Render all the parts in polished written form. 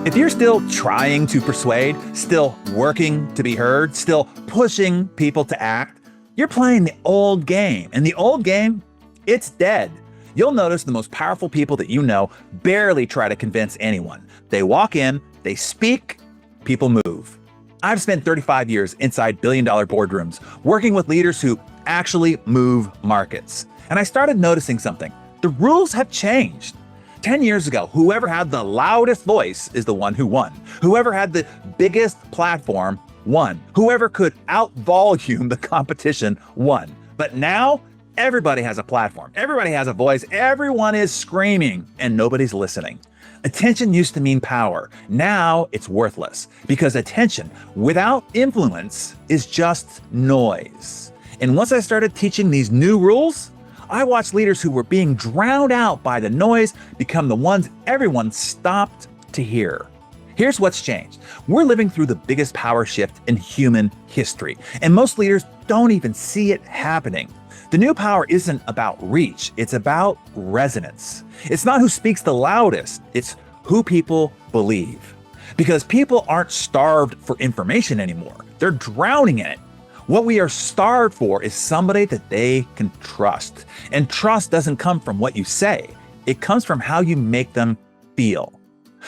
If you're still trying to persuade, still working to be heard, still pushing people to act, you're playing the old game. And the old game, it's dead. You'll notice the most powerful people that you know barely try to convince anyone. They walk in, they speak, people move. I've spent 35 years inside billion-dollar boardrooms, working with leaders who actually move markets. And I started noticing something. The rules have changed. 10 years ago, whoever had the loudest voice is the one who won. Whoever had the biggest platform won. Whoever could out-volume the competition won. But now, everybody has a platform. Everybody has a voice. Everyone is screaming, and nobody's listening. Attention used to mean power. Now it's worthless because attention without influence is just noise. And once I started teaching these new rules, I watched leaders who were being drowned out by the noise become the ones everyone stopped to hear. Here's what's changed. We're living through the biggest power shift in human history, and most leaders don't even see it happening. The new power isn't about reach, it's about resonance. It's not who speaks the loudest, it's who people believe. Because people aren't starved for information anymore, they're drowning in it. What we are starved for is somebody that they can trust. And trust doesn't come from what you say, it comes from how you make them feel.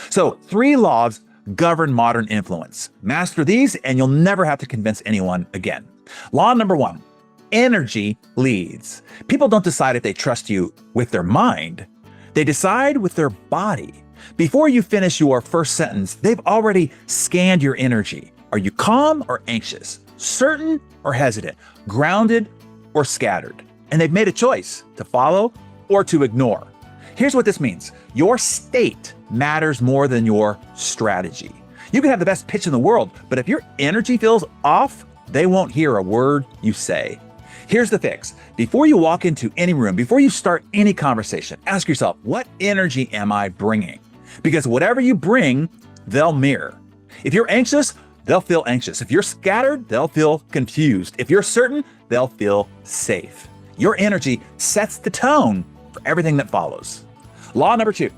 So 3 laws govern modern influence. Master these and you'll never have to convince anyone again. Law number 1, energy leads. People don't decide if they trust you with their mind, they decide with their body. Before you finish your first sentence, they've already scanned your energy. Are you calm or anxious? Certain or hesitant, grounded or scattered? And they've made a choice to follow or to ignore. Here's what this means. Your state matters more than your strategy. You can have the best pitch in the world, but if your energy feels off, they won't hear a word you say. Here's the fix. Before you walk into any room, before you start any conversation, ask yourself, what energy am I bringing? Because whatever you bring, they'll mirror. If you're anxious, they'll feel anxious. If you're scattered, they'll feel confused. If you're certain, they'll feel safe. Your energy sets the tone for everything that follows. Law number 2,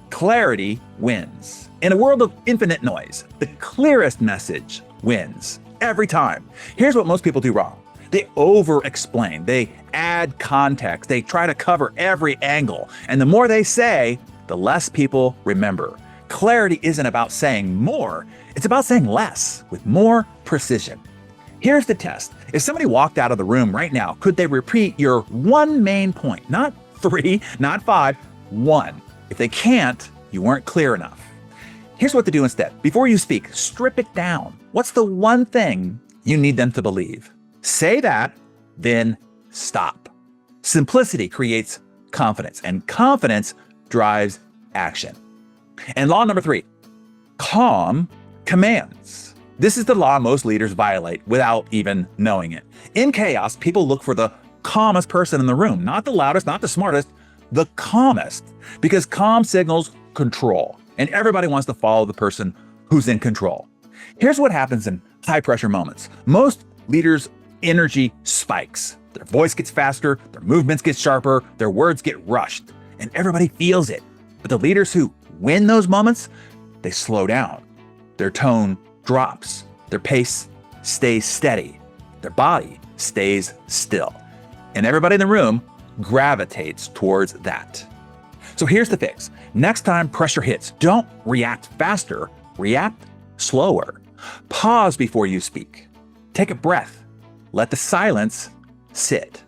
clarity wins. In a world of infinite noise, the clearest message wins every time. Here's what most people do wrong. They over-explain, they add context, they try to cover every angle. And the more they say, the less people remember. Clarity isn't about saying more, it's about saying less with more precision. Here's the test. If somebody walked out of the room right now, could they repeat your one main point? Not 3, not 5, 1. If they can't, you weren't clear enough. Here's what to do instead. Before you speak, strip it down. What's the one thing you need them to believe? Say that, then stop. Simplicity creates confidence, and confidence drives action. And law number 3, calm commands. This is the law most leaders violate without even knowing it. In chaos, people look for the calmest person in the room, not the loudest, not the smartest, the calmest, because calm signals control, and everybody wants to follow the person who's in control. Here's what happens in high pressure moments. Most leaders' energy spikes. Their voice gets faster, their movements get sharper, their words get rushed, and everybody feels it. But the leaders who win those moments, they slow down. Their tone drops. Their pace stays steady. Their body stays still. And everybody in the room gravitates towards that. So here's the fix. Next time pressure hits, don't react faster, react slower. Pause before you speak. Take a breath. Let the silence sit.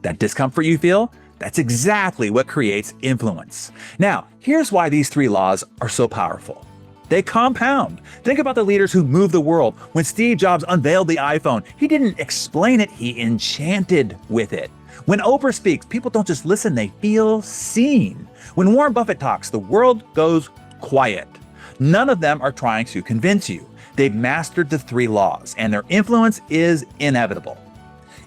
That discomfort you feel, that's exactly what creates influence. Now, here's why these 3 laws are so powerful. They compound. Think about the leaders who moved the world. When Steve Jobs unveiled the iPhone, he didn't explain it, he enchanted with it. When Oprah speaks, people don't just listen, they feel seen. When Warren Buffett talks, the world goes quiet. None of them are trying to convince you. They've mastered the 3 laws, and their influence is inevitable.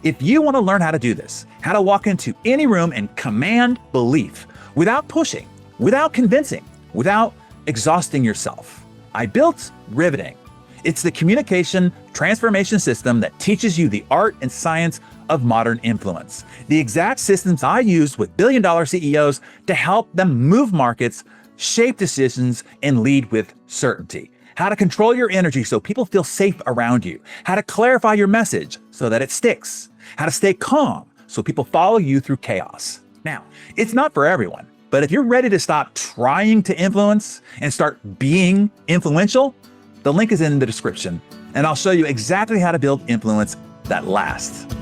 If you want to learn how to do this, how to walk into any room and command belief without pushing, without convincing, without exhausting yourself, I built Riveting. It's the communication transformation system that teaches you the art and science of modern influence. The exact systems I used with billion-dollar CEOs to help them move markets shape decisions, and lead with certainty. How to control your energy so people feel safe around you. How to clarify your message so that it sticks. How to stay calm so people follow you through chaos. Now, it's not for everyone, but if you're ready to stop trying to influence and start being influential, the link is in the description, and I'll show you exactly how to build influence that lasts.